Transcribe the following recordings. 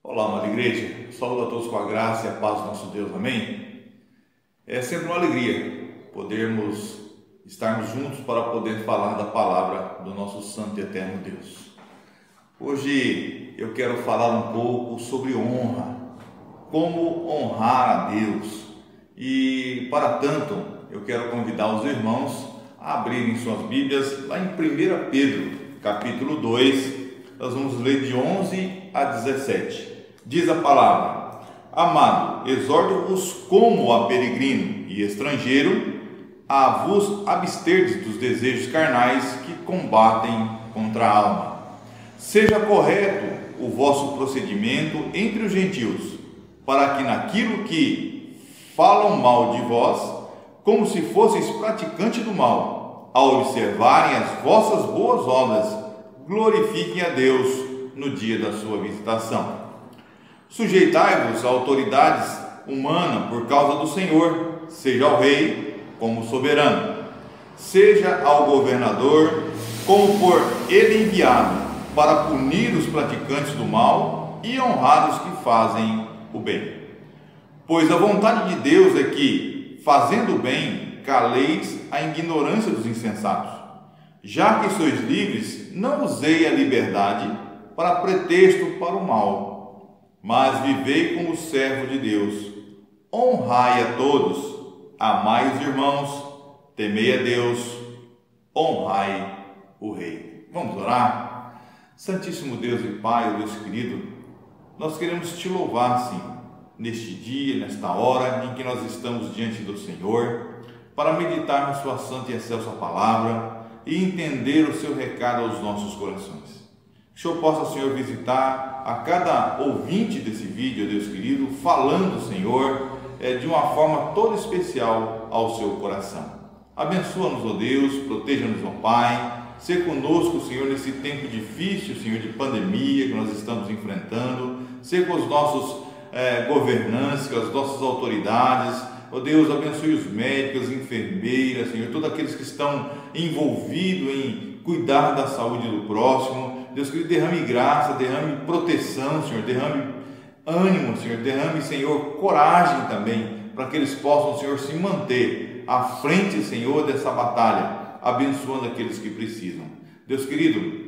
Olá, amada igreja, saúdo a todos com a graça e a paz do nosso Deus, amém? É sempre uma alegria podermos estarmos juntos para poder falar da palavra do nosso santo e eterno Deus. Hoje eu quero falar um pouco sobre honra, como honrar a Deus, e para tanto eu quero convidar os irmãos a abrirem suas Bíblias lá em 1 Pedro, capítulo 2, nós vamos ler de 11 a 17. Diz a palavra: Amado, exorto-vos como a peregrino e estrangeiro a vos absterdes dos desejos carnais que combatem contra a alma. Seja correto o vosso procedimento entre os gentios, para que naquilo que falam mal de vós, como se fosseis praticantes do mal, ao observarem as vossas boas obras, glorifiquem a Deus no dia da sua visitação. Sujeitai-vos a autoridades humanas por causa do Senhor, seja ao rei como soberano, seja ao governador como por ele enviado, para punir os praticantes do mal e honrar os que fazem o bem. Pois a vontade de Deus é que, fazendo o bem, caleis a ignorância dos insensatos. Já que sois livres, não usei a liberdade para pretexto para o mal, mas vivei como servo de Deus. Honrai a todos, amai os irmãos, temei a Deus, honrai o Rei. Vamos orar? Santíssimo Deus e Pai, Deus querido, nós queremos te louvar, sim, neste dia, nesta hora em que nós estamos diante do Senhor, para meditar na sua santa e excelsa palavra e entender o seu recado aos nossos corações. Que o Senhor possa, Senhor, visitar a cada ouvinte desse vídeo, Deus querido, falando, Senhor, de uma forma toda especial ao seu coração. Abençoa-nos, ó Deus, proteja-nos, ó Pai, ser conosco, Senhor, nesse tempo difícil, Senhor, de pandemia que nós estamos enfrentando, ser com os nossos governantes, com as nossas autoridades. Ó Deus, abençoe os médicos, as enfermeiras, Senhor, todos aqueles que estão envolvidos em cuidar da saúde do próximo. Deus, que derrame graça, derrame proteção, Senhor, derrame ânimo, Senhor, derrame, Senhor, coragem também, para que eles possam, Senhor, se manter à frente, Senhor, dessa batalha, abençoando aqueles que precisam. Deus querido,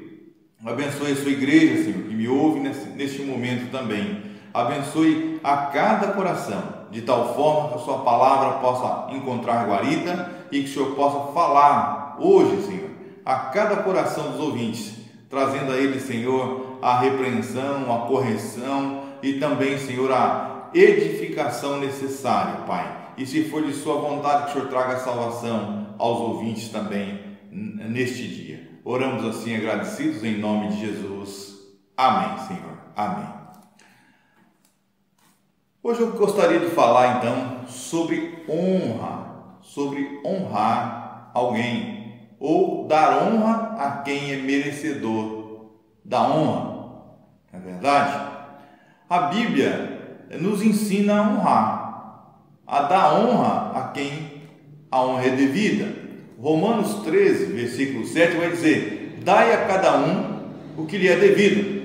abençoe a sua igreja, Senhor, que me ouve neste momento também. Abençoe a cada coração, de tal forma que a sua palavra possa encontrar guarida e que o Senhor possa falar hoje, Senhor, a cada coração dos ouvintes, trazendo a eles, Senhor, a repreensão, a correção e também, Senhor, a edificação necessária, Pai. E se for de sua vontade, que o Senhor traga salvação aos ouvintes também neste dia. Oramos assim agradecidos em nome de Jesus. Amém, Senhor. Amém. Hoje eu gostaria de falar então sobre honra, sobre honrar alguém, ou dar honra a quem é merecedor da honra. Não é verdade? A Bíblia nos ensina a honrar, a dar honra a quem a honra é devida. Romanos 13, versículo 7 vai dizer: dai a cada um o que lhe é devido.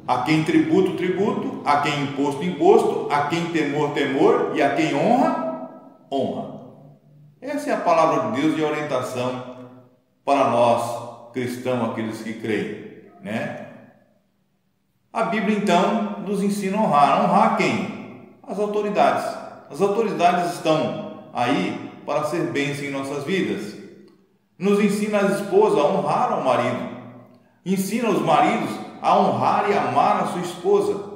A quem tributo, tributo, a quem imposto, imposto, a quem temor, temor, e a quem honra, honra. Essa é a palavra de Deus de orientação para nós cristãos, aqueles que creem, né? A Bíblia então nos ensina a honrar. Honrar quem? As autoridades. As autoridades estão aí para ser bênção em nossas vidas. Nos ensina as esposas a honrar ao marido. Ensina os maridos a honrar e amar a sua esposa.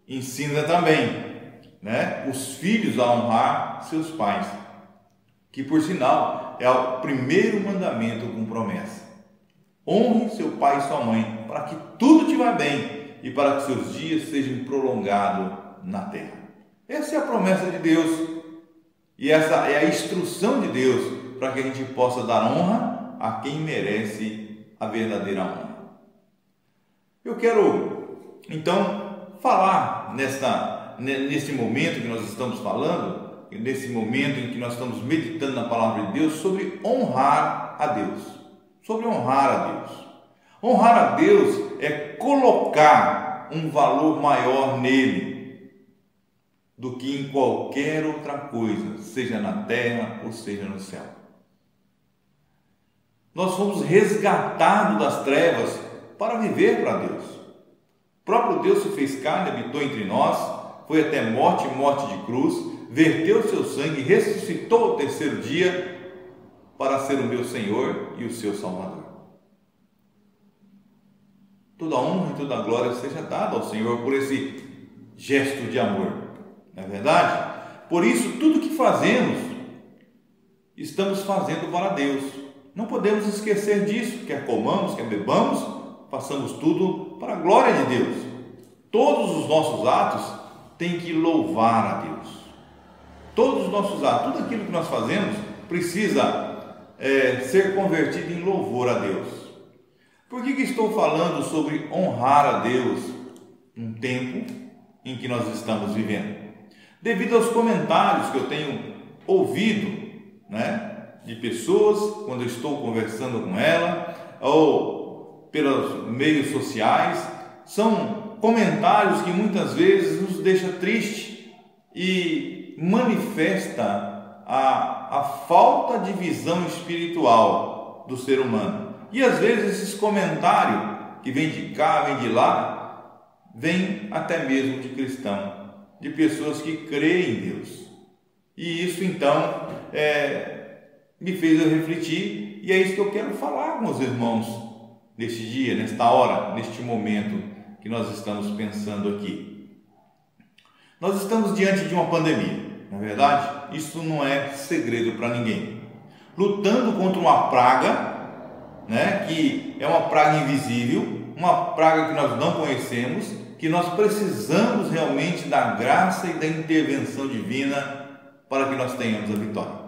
Ensina também, né, os filhos a honrar seus pais, que por sinal é o primeiro mandamento com promessa. Honre seu pai e sua mãe, para que tudo te vá bem e para que seus dias sejam prolongados na terra. Essa é a promessa de Deus e essa é a instrução de Deus para que a gente possa dar honra a quem merece a verdadeira honra. Eu quero então falar nesse momento que nós estamos falando, nesse momento em que nós estamos meditando na palavra de Deus, sobre honrar a Deus. Sobre honrar a Deus. Honrar a Deus é colocar um valor maior nele do que em qualquer outra coisa, seja na terra ou seja no céu. Nós fomos resgatados das trevas para viver para Deus. O próprio Deus se fez carne, habitou entre nós, foi até morte de cruz, verteu seu sangue, ressuscitou ao terceiro dia para ser o meu Senhor e o seu Salvador. Toda honra e toda glória seja dada ao Senhor por esse gesto de amor, não é verdade? Por isso, tudo que fazemos, estamos fazendo para Deus. Não podemos esquecer disso, quer comamos, quer bebamos, façamos tudo para a glória de Deus. Todos os nossos atos têm que louvar a Deus. Todos os nossos atos, tudo aquilo que nós fazemos precisa ser convertido em louvor a Deus. Por que estou falando sobre honrar a Deus num tempo em que nós estamos vivendo? Devido aos comentários que eu tenho ouvido, de pessoas quando eu estou conversando com ela ou pelos meios sociais, são comentários que muitas vezes nos deixam triste e manifesta a falta de visão espiritual do ser humano. E às vezes esses comentários que vêm de cá, vêm de lá, vêm até mesmo de cristão, de pessoas que creem em Deus. E isso então me fez eu refletir, e é isso que eu quero falar com os irmãos neste dia, nesta hora, neste momento que nós estamos pensando aqui. Nós estamos diante de uma pandemia, na verdade, isso não é segredo para ninguém. Lutando contra uma praga, que é uma praga invisível, uma praga que nós não conhecemos, que nós precisamos realmente da graça e da intervenção divina para que nós tenhamos a vitória.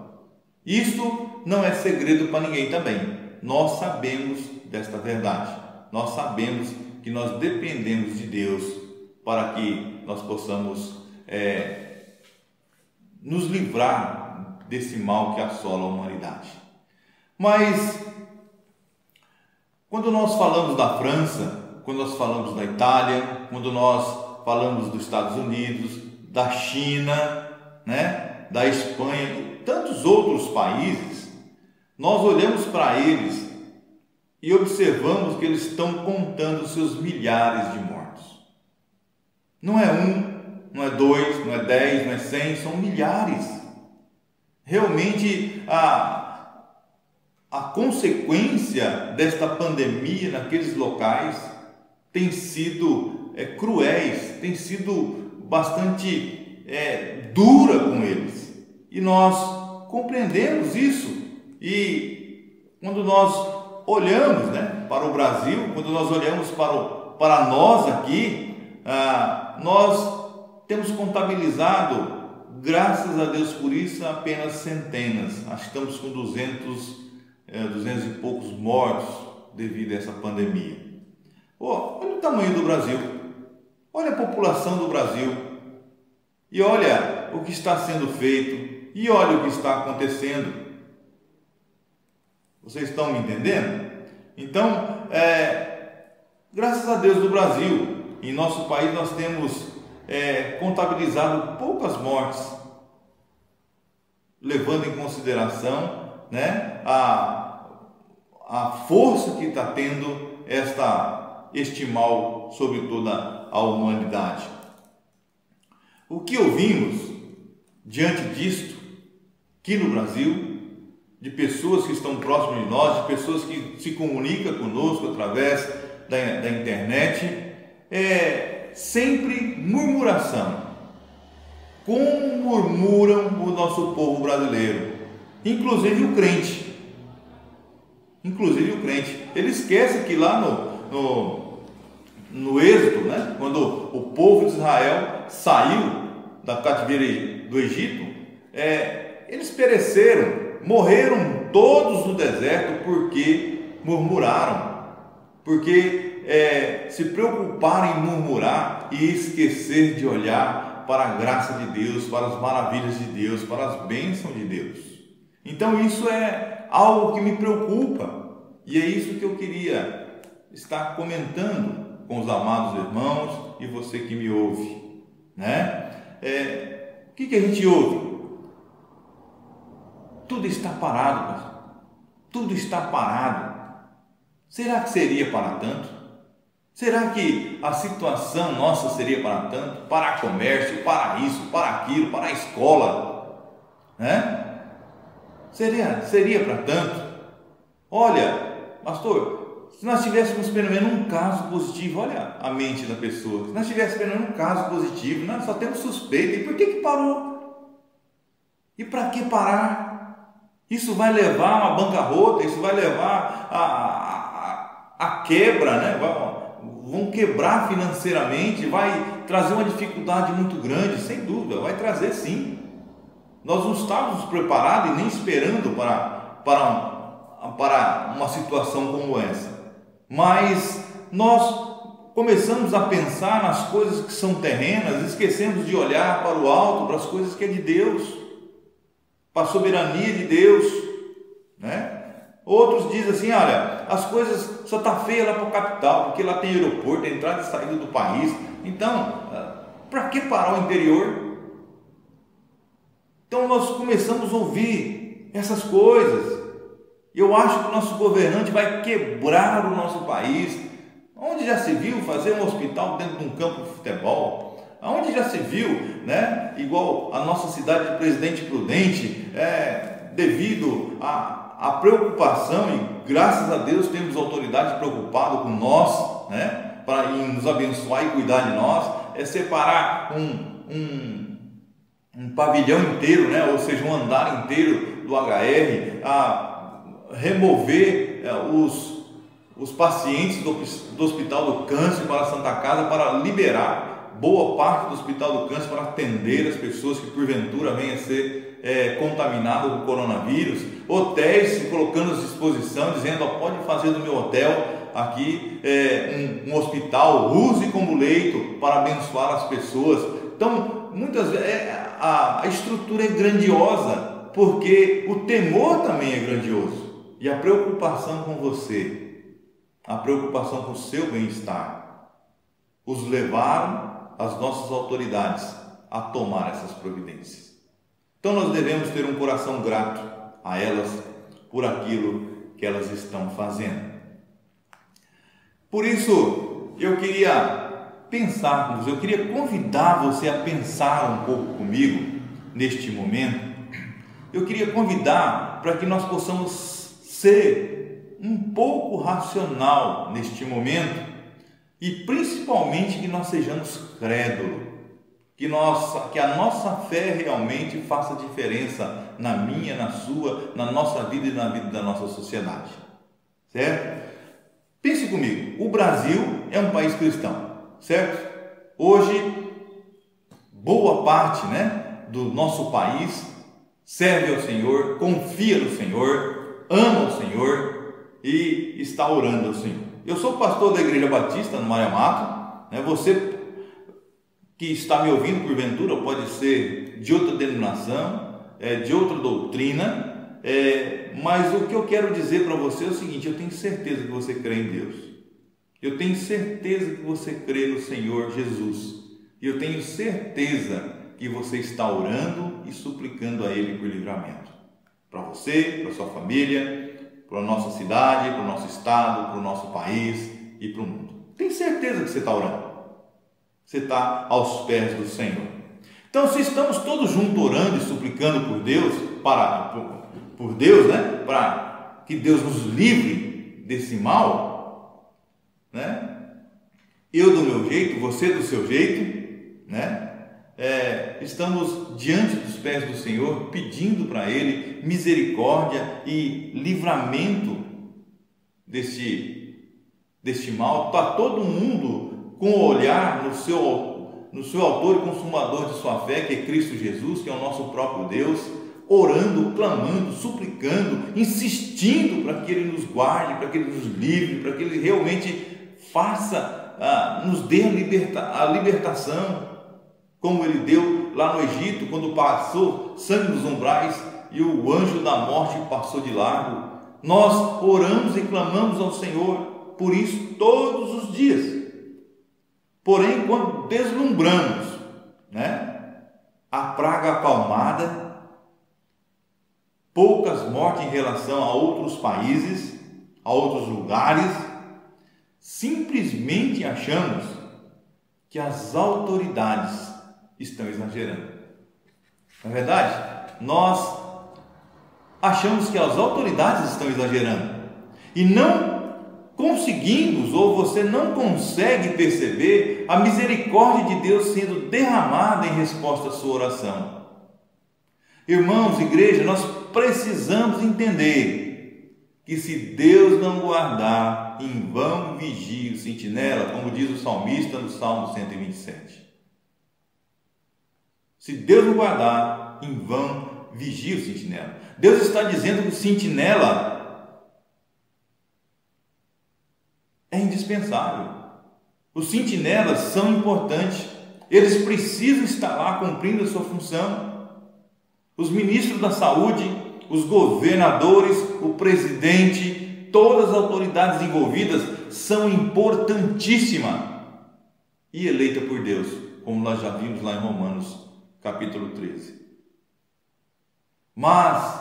Isso não é segredo para ninguém também. Nós sabemos desta verdade. Nós sabemos que nós dependemos de Deus para que nós possamos nos livrar desse mal que assola a humanidade. Mas quando nós falamos da França, quando nós falamos da Itália, quando nós falamos dos Estados Unidos, da China, da Espanha e tantos outros países, nós olhamos para eles e observamos que eles estão contando seus milhares de mortos. Não é um, não é dois, não é 10, não é 100, são milhares. Realmente a consequência desta pandemia naqueles locais tem sido cruéis, tem sido bastante dura com eles. E nós compreendemos isso. E quando nós olhamos para o Brasil, quando nós olhamos para nós aqui, nós temos contabilizado, graças a Deus por isso, apenas centenas. Acho que estamos com 200 e poucos mortos devido a essa pandemia. Olha o tamanho do Brasil, olha a população do Brasil, e olha o que está sendo feito, e olha o que está acontecendo. Vocês estão me entendendo? Então, graças a Deus do Brasil, em nosso país nós temos contabilizado poucas mortes, levando em consideração a força que está tendo este mal sobre toda a humanidade. O que ouvimos diante disto, aqui no Brasil, de pessoas que estão próximas de nós, de pessoas que se comunicam conosco através da internet, sempre murmuração. Como murmuram o nosso povo brasileiro, inclusive o crente. Ele esquece que lá no Êxodo, quando o povo de Israel saiu da cativeiro do Egito, eles pereceram, morreram todos no deserto porque murmuraram, porque se preocuparam em murmurar e esquecer de olhar para a graça de Deus, para as maravilhas de Deus, para as bênçãos de Deus. Então isso é algo que me preocupa, e é isso que eu queria estar comentando com os amados irmãos e você que me ouve, né? O que a gente ouve? Tudo está parado, pastor. Tudo está parado. Será que seria para tanto? Será que a situação nossa seria para tanto? Para comércio, para isso, para aquilo, para a escola, né? Seria para tanto? Olha, pastor, se nós tivéssemos pelo menos um caso positivo, olha a mente da pessoa, se nós tivéssemos pelo menos um caso positivo, nós só temos suspeita, e por que parou? E para que parar? Isso vai levar a uma bancarrota, isso vai levar a quebra, né? Vão quebrar financeiramente, vai trazer uma dificuldade muito grande, sem dúvida, vai trazer sim. Nós não estávamos preparados e nem esperando para uma situação como essa, mas nós começamos a pensar nas coisas que são terrenas, esquecemos de olhar para o alto, para as coisas que é de Deus, para a soberania de Deus, né? Outros dizem assim, olha, as coisas só está feia lá para a capital, porque lá tem aeroporto, entrada e saída do país, então, para que parar o interior? Então nós começamos a ouvir essas coisas. Eu acho que o nosso governante vai quebrar o nosso país. Onde já se viu fazer um hospital dentro de um campo de futebol? Aonde já se viu, né? Igual a nossa cidade de Presidente Prudente, devido à preocupação, e graças a Deus temos autoridade preocupada com nós, né? Para nos abençoar e cuidar de nós, separar um pavilhão inteiro, né? Ou seja, um andar inteiro do HR, a remover os pacientes do Hospital do Câncer para a Santa Casa, para liberar boa parte do Hospital do Câncer para atender as pessoas que porventura venham a ser contaminadas com coronavírus. Hotéis se colocando à disposição, dizendo, pode fazer do meu hotel aqui um hospital, use como leito para abençoar as pessoas. Então, muitas vezes a estrutura é grandiosa, porque o temor também é grandioso, e a preocupação com você, a preocupação com o seu bem-estar, os levaram as nossas autoridades a tomar essas providências. Então nós devemos ter um coração grato a elas por aquilo que elas estão fazendo. Por isso eu queria eu queria convidar você a pensar um pouco comigo neste momento. Eu queria convidar para que nós possamos ser um pouco racional neste momento, e principalmente que nós sejamos crédulos, que a nossa fé realmente faça diferença na minha, na sua, na nossa vida e na vida da nossa sociedade, certo? Pense comigo, o Brasil é um país cristão, certo? Hoje, boa parte, né, do nosso país serve ao Senhor, confia no Senhor, ama o Senhor e está orando ao Senhor. Eu sou pastor da Igreja Batista no Maria Mato, né? Você que está me ouvindo porventura pode ser de outra denominação, de outra doutrina, mas o que eu quero dizer para você é o seguinte: eu tenho certeza que você crê em Deus, eu tenho certeza que você crê no Senhor Jesus, e eu tenho certeza que você está orando e suplicando a Ele por livramento, para você, para sua família, para a nossa cidade, para o nosso estado, para o nosso país e para o mundo. Tem certeza que você está orando, você está aos pés do Senhor. Então, se estamos todos juntos orando e suplicando por Deus, por Deus, né, para que Deus nos livre desse mal, né? Eu do meu jeito, você do seu jeito, né? Estamos diante dos pés do Senhor, pedindo para Ele misericórdia e livramento deste mal. Está todo mundo com o olhar no seu autor e consumador de sua fé, que é Cristo Jesus, que é o nosso próprio Deus, orando, clamando, suplicando, insistindo para que Ele nos guarde, para que Ele nos livre, para que Ele realmente nos dê a libertação, como Ele deu lá no Egito, quando passou sangue nos umbrais e o anjo da morte passou de largo. Nós oramos e clamamos ao Senhor por isso todos os dias. Porém, quando deslumbramos, a praga acalmada, poucas mortes em relação a outros países, a outros lugares, simplesmente achamos que as autoridades estão exagerando. Na verdade, nós achamos que as autoridades estão exagerando e não conseguimos, ou você não consegue perceber a misericórdia de Deus sendo derramada em resposta à sua oração. Irmãos, igreja, nós precisamos entender que se Deus não guardar, em vão vigia o sentinela, como diz o salmista no Salmo 127. Se Deus não guardar, em vão vigia o sentinela. Deus está dizendo que o sentinela é indispensável. Os sentinelas são importantes. Eles precisam estar lá cumprindo a sua função. Os ministros da saúde, os governadores, o presidente, todas as autoridades envolvidas são importantíssimas e eleitas por Deus, como nós já vimos lá em Romanos capítulo 13. Mas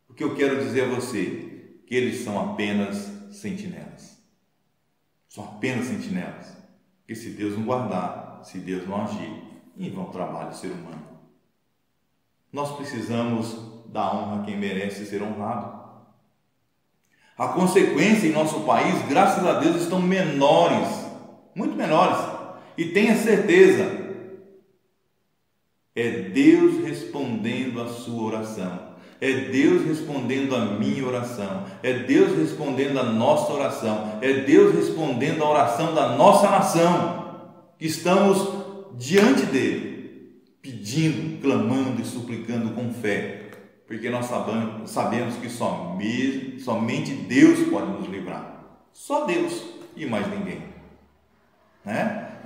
o que eu quero dizer a você, que eles são apenas sentinelas. São apenas sentinelas. Porque se Deus não guardar, se Deus não agir, em vão trabalha o ser humano. Nós precisamos dar honra a quem merece ser honrado. A consequência em nosso país, graças a Deus, estão menores, muito menores. E tenha certeza, é Deus respondendo a sua oração. É Deus respondendo a minha oração. É Deus respondendo a nossa oração. É Deus respondendo a oração da nossa nação. Estamos diante dele, pedindo, clamando e suplicando com fé, porque nós sabemos que somente Deus pode nos livrar. Só Deus e mais ninguém,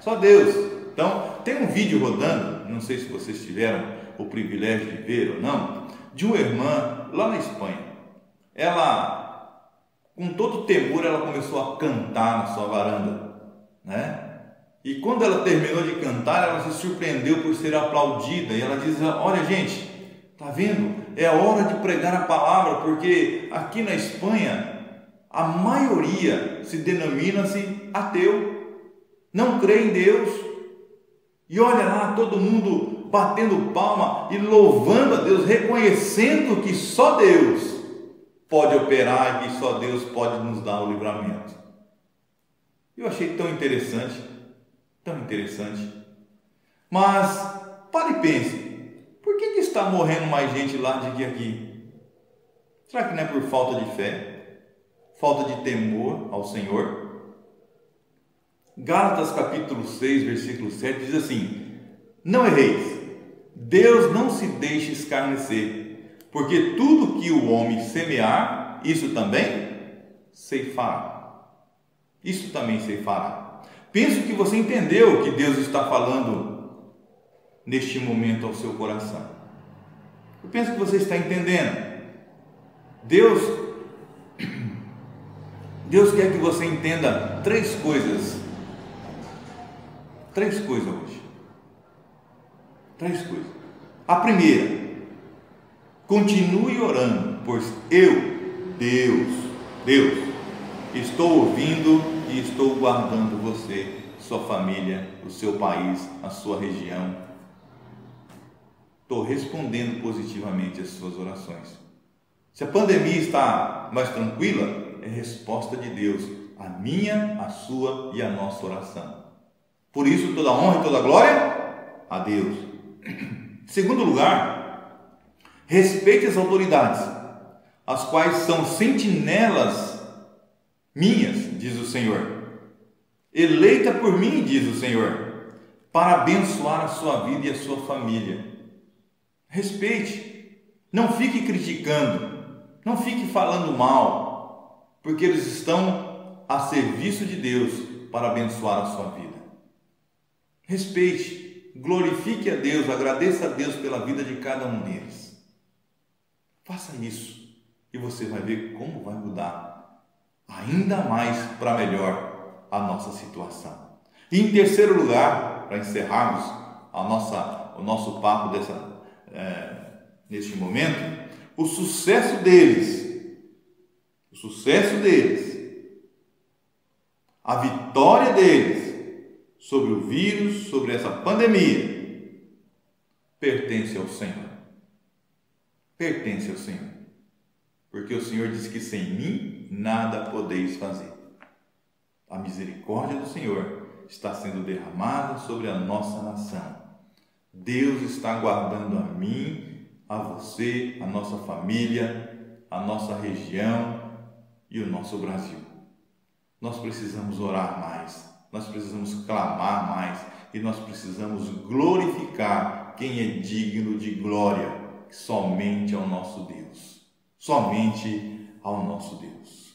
Só Deus. Então, tem um vídeo rodando, não sei se vocês tiveram o privilégio de ver ou não, de uma irmã lá na Espanha. Ela, com todo temor, ela começou a cantar na sua varanda, E quando ela terminou de cantar, ela se surpreendeu por ser aplaudida. E ela diz: olha, gente, tá vendo? É a hora de pregar a palavra, porque aqui na Espanha a maioria se denomina-se ateu, não crê em Deus. E olha lá, todo mundo batendo palma e louvando a Deus, reconhecendo que só Deus pode operar e que só Deus pode nos dar o livramento. Eu achei tão interessante, mas pare e pense, por que está morrendo mais gente lá do que aqui? Será que não é por falta de fé, falta de temor ao Senhor? Gálatas capítulo 6, versículo 7 diz assim: não erreis, Deus não se deixa escarnecer, porque tudo que o homem semear, isso também ceifará. Isso também ceifará. Penso que você entendeu o que Deus está falando neste momento ao seu coração. Eu penso que você está entendendo. Deus quer que você entenda três coisas hoje. Três coisas. A primeira: continue orando, pois eu, Deus, estou ouvindo e estou guardando você, sua família, o seu país, a sua região. Estou respondendo positivamente às suas orações. Se a pandemia está mais tranquila, é resposta de Deus, a minha, a sua e a nossa oração. Por isso, toda honra e toda glória a Deus. Segundo lugar, respeite as autoridades, as quais são sentinelas minhas, diz o Senhor, eleita por mim, diz o Senhor, para abençoar a sua vida e a sua família. Respeite, não fique criticando, não fique falando mal, porque eles estão a serviço de Deus para abençoar a sua vida. Respeite, glorifique a Deus, agradeça a Deus pela vida de cada um deles. Faça isso e você vai ver como vai mudar ainda mais para melhor a nossa situação. E em terceiro lugar, para encerrarmos o nosso papo neste momento, o sucesso deles, a vitória deles sobre o vírus, sobre essa pandemia, pertence ao Senhor. Pertence ao Senhor. Porque o Senhor diz que sem mim nada podeis fazer. A misericórdia do Senhor está sendo derramada sobre a nossa nação. Deus está guardando a mim, a você, a nossa família, a nossa região e o nosso Brasil. Nós precisamos orar mais, nós precisamos clamar mais e nós precisamos glorificar quem é digno de glória, somente ao nosso Deus. Somente ao nosso Deus.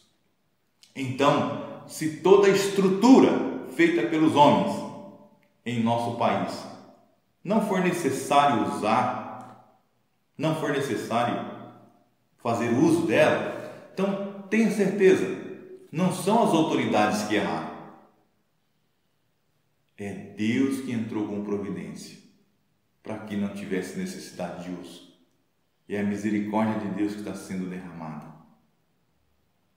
Então, se toda a estrutura feita pelos homens em nosso país não for necessário usar, não for necessário fazer uso dela, então tenha certeza, não são as autoridades que erraram. É Deus que entrou com providência para que não tivesse necessidade de uso. E é a misericórdia de Deus que está sendo derramada.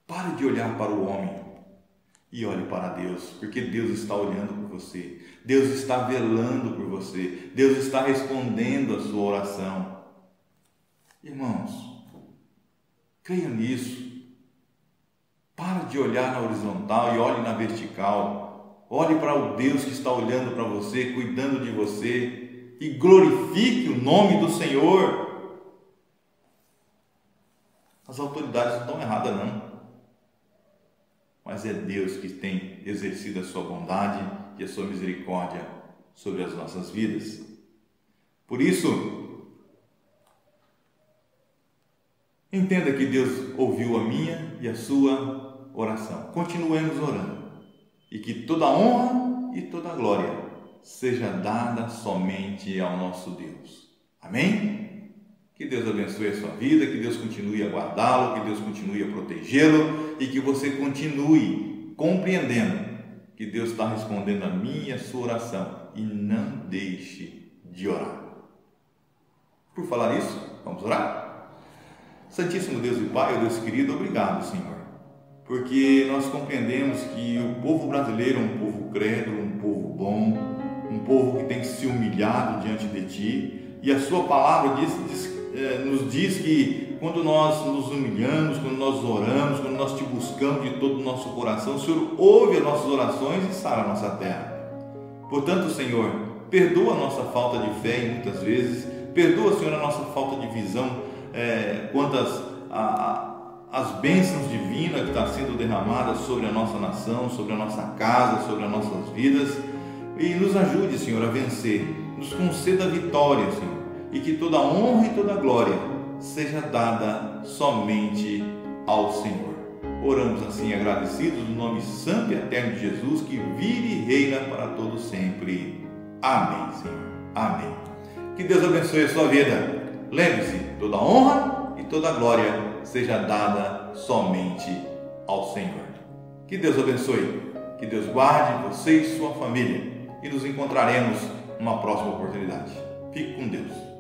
Pare de olhar para o homem e olhe para Deus, porque Deus está olhando por você, Deus está velando por você, Deus está respondendo a sua oração. Irmãos, creia nisso. Pare de olhar na horizontal e olhe na vertical. Olhe para o Deus que está olhando para você, cuidando de você, e glorifique o nome do Senhor. As autoridades não estão erradas, não. Mas é Deus que tem exercido a sua bondade e a sua misericórdia sobre as nossas vidas. Por isso, entenda que Deus ouviu a minha e a sua oração. Continuemos orando. E que toda honra e toda glória seja dada somente ao nosso Deus. Amém? Que Deus abençoe a sua vida, que Deus continue a guardá-lo, que Deus continue a protegê-lo e que você continue compreendendo que Deus está respondendo a minha e a sua oração e não deixe de orar. Por falar isso, vamos orar? Santíssimo Deus e Pai, Deus querido, obrigado, Senhor, porque nós compreendemos que o povo brasileiro é um povo crédulo, um povo bom, um povo que tem se humilhado diante de Ti, e a Sua palavra nos diz que quando nós nos humilhamos, quando nós oramos, quando nós Te buscamos de todo o nosso coração, o Senhor ouve as nossas orações e sara a nossa terra. Portanto, Senhor, perdoa a nossa falta de fé muitas vezes, perdoa, Senhor, a nossa falta de visão quanto às bênçãos divinas que está sendo derramadas sobre a nossa nação, sobre a nossa casa, sobre as nossas vidas, e nos ajude, Senhor, a vencer, nos conceda a vitória, Senhor, e que toda honra e toda glória seja dada somente ao Senhor. Oramos assim agradecidos no nome santo e eterno de Jesus, que vive e reina para todo sempre. Amém, Senhor. Amém. Que Deus abençoe a sua vida. Lembre-se, toda honra e toda glória seja dada somente ao Senhor. Que Deus abençoe, que Deus guarde você e sua família, e nos encontraremos numa próxima oportunidade. Fique com Deus.